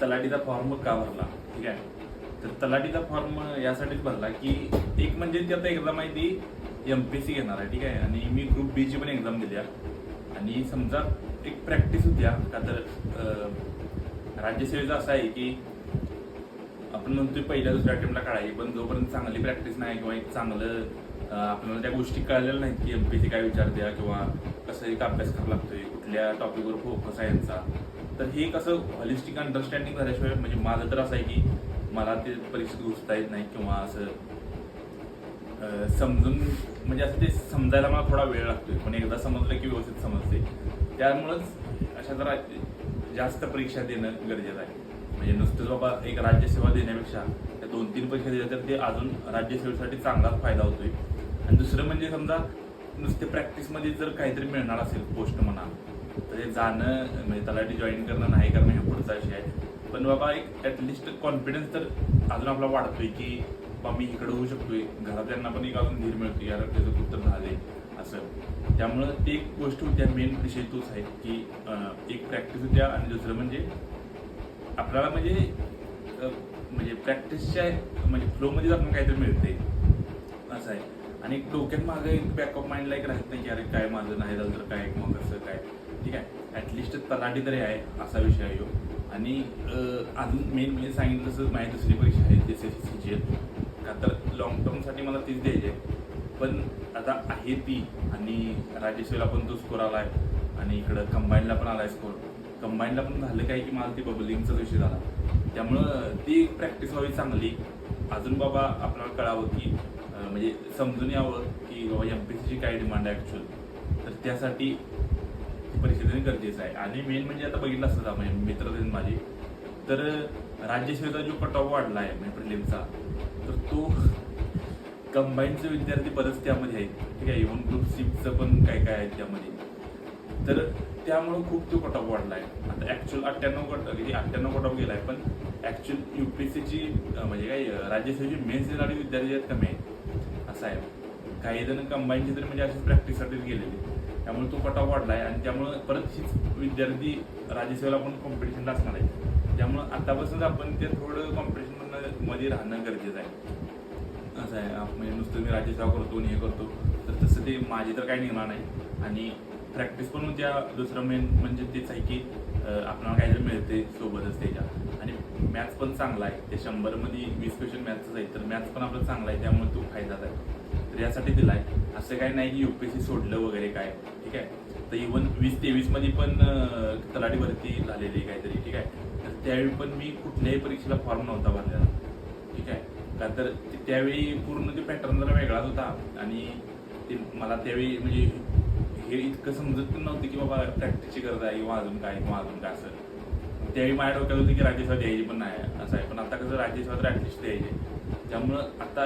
तलाठीचा form का भरला, ठीक आहे. तर तलाठीचा फॉर्म यासाठीच भरला की एक म्हणजे ती आता एक्झाम आहे ती MPSC घेणार आहे, ठीक आहे. आणि मी ग्रुप B ची पण एक्झाम दिली आणि समजा एक प्रॅक्टिस होत्या का तर राज्यसेवेचं असं आहे की आपण म्हणतोय पहिल्या दुसऱ्या अटेम्प्टला काढायची, पण जोपर्यंत चांगली प्रॅक्टिस नाही किंवा एक चांगलं आपल्याला त्या गोष्टी कळलेल्या नाहीत की MPSC काय विचारते किंवा कसं एक अभ्यास करावा लागतोय, कुठल्या टॉपिकवर फोकस आहे यांचा, तर हे कसं हॉलिस्टिक अंडरस्टँडिंग झाल्याशिवाय म्हणजे माझं तर असं आहे की मला ते परीक्षेत घुसता येत नाही किंवा असं समजून म्हणजे असं ते समजायला मला थोडा वेळ लागतोय, पण एकदा समजलं की व्यवस्थित समजते. त्यामुळंच अशा जरा जास्त परीक्षा देणं गरजेचं आहे. म्हणजे नुसतं बाबा एक राज्यसेवा देण्यापेक्षा त्या 2-3 परीक्षा दिल्या तर ते अजून राज्यसेवेसाठी चांगलाच फायदा होतोय. आणि दुसरं म्हणजे समजा नुसते प्रॅक्टिसमध्ये जर काहीतरी मिळणार असेल पोस्ट म्हणा, तर ते जाणं म्हणजे तलाठी जॉईन करणं नाही करणं हे पुढचा विषय आहे. पण बाबा एक ॲटलिस्ट कॉन्फिडन्स तर अजून आपला वाढतोय की बाबा मी इकडे होऊ शकतोय, घरातल्यांना पण एक अजून धीर मिळतोय यार त्याचं कुठं झालंय असं. त्यामुळं ती एक गोष्ट होत्या, मेन विषय तोच आहे की एक प्रॅक्टिस होत्या आणि दुसरं म्हणजे आपल्याला म्हणजे प्रॅक्टिसच्या म्हणजे फ्लोमध्ये आपण काहीतरी मिळते असं आहे. आणि डोक्यात मागं एक बॅकअप माइंडला एक राहत नाही की अरे काय माझं नाही झालं तर काय मग कसं काय, ठीक आहे. ॲटलिस्ट तलाठी तरी आहे असा विषय आहे. आणि अजून मेन म्हणजे सांगितलं तसं माझी दुसरी परीक्षा आहे SSC CGL, का तर लॉंग टर्मसाठी मला तीच द्यायची आहे. पण आता आहे ती आणि राज्यसेवेला पण तो स्कोर आला आहे आणि इकडं कंबाईनला पण आला आहे स्कोर. कंबाईनला पण झालं काय की मला ती बबलिंगचा विषय झाला, त्यामुळं ती एक प्रॅक्टिस व्हावी चांगली. अजून बाबा आपल्याला कळावं की म्हणजे समजून यावं की बाबा MPSCची काय डिमांड आहे ॲक्च्युअल, तर त्यासाठी परीक्षा देणे गरजेचं आहे. आणि मेन म्हणजे आता बघितलं असतं म्हणजे मित्र देईन माझी, तर राज्यसेवेचा जो कट ऑफ वाढला आहे म्हणजे प्रिलिमचा, तर तो कंबाईनचे विद्यार्थी बरेच त्यामध्ये आहेत, ठीक आहे. इव्हन ग्रुप Cचं पण काय काय आहेत त्यामध्ये, तर त्यामुळं खूप तो कट ऑफ वाढला आहे. आता ॲक्च्युअल 98 कट ऑफ गेला आहे, पण ॲक्च्युअल UPSCची म्हणजे काय राज्यसेवेची मेन्स देणारे विद्यार्थी आहेत कमी आहेत असं आहे. काही जण कंबाईनचे तरी म्हणजे अशीच प्रॅक्टिससाठीच गेलेले, त्यामुळे तो कट ऑफ वाढला आहे. आणि त्यामुळं परत हीच विद्यार्थी राज्यसेवेला पण कॉम्पिटिशनला असणार आहे. त्यामुळं आतापासूनच आपण ते थोडं कॉम्पिटिशनमध्ये राहणं गरजेचं आहे असं आहे. म्हणजे नुसतं मी राज्यसेवा करतो आणि हे करतो तर तसं ते माझी तर काही निघणार नाही. आणि प्रॅक्टिस पण होत्या. दुसरं मेन म्हणजे तेच आहे की आपल्याला काहीतरी मिळते सोबतच त्याच्या. आणि मॅथ्स पण चांगला आहे, ते 100मध्ये 20 क्वेश्चन मॅथ्सच आहे, तर मॅथ्स पण आपलं चांगला आहे, त्यामुळे तो फायदाच आहे. तर यासाठी दिला आहे. असं काही नाही की UPSC सोडलं वगैरे काय, ठीक आहे. तर इव्हन 2023मध्ये पण तलाठी भरती झालेली काहीतरी, ठीक आहे. तर त्यावेळी पण मी कुठल्याही परीक्षेला फॉर्म नव्हता भरलेला, ठीक आहे. का तर त्यावेळी पूर्ण ते पॅटर्न जरा वेगळाच होता आणि ते मला त्यावेळी म्हणजे हे इतकं समजत पण नव्हतं की बाबा प्रॅक्टिसची गरज आहे किंवा अजून काय असं. त्यावेळी माझ्या डोक्यात होती की राज्यसेवा द्यायची पण नाही असं आहे. पण आता कसं राज्यसेवा तर ॲटलिस्ट द्यायची, त्यामुळं आता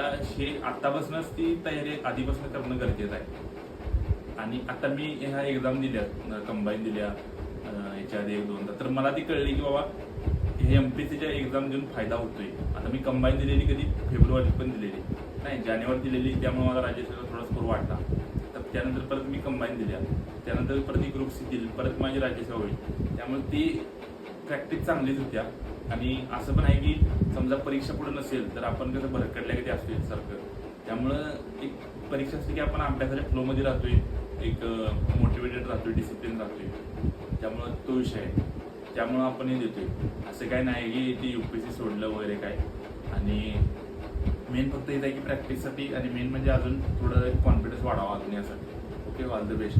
आतापासूनच ती तयारी आधीपासून करणं गरजेचं आहे. आणि आता मी ह्या एक्झाम दिल्या, कंबाईन दिल्या याच्या आधी 1-2दा, तर मला ती कळली की बाबा हे MPSCच्या एक्झाम देऊन फायदा होतोय. आता मी कंबाईन दिलेली कधी फेब्रुवारीत पण दिलेली नाही, जानेवारीत दिलेली, त्यामुळे मला राज्यसेवेला थोडा स्कोर वाढला. तर त्यानंतर परत मी कंबाईन दिल्या, त्यानंतर परत ही ग्रुप C दिली, परत माझी राज्यसेवा होईल. त्यामुळे ती प्रॅक्टिस चांगलीच होत्या. आणि असं पण आहे की समजा परीक्षा पुढे नसेल तर आपण कसं भरकडल्या की ते असतो एकसारखं. त्यामुळं एक परीक्षा असते की आपण अभ्यासाच्या फ्लोमध्ये राहतोय, एक मोटिवेटेड राहतोय, डिसिप्लिन राहतोय, त्यामुळं तो विषय आहे. त्यामुळं आपण हे देतोय. असं काय नाही की ते UPSC सोडलं वगैरे काय. आणि मेन फक्त हेच आहे की प्रॅक्टिससाठी आणि मेन म्हणजे अजून थोडं कॉन्फिडन्स वाढावा अजून यासाठी. Okay, all the best.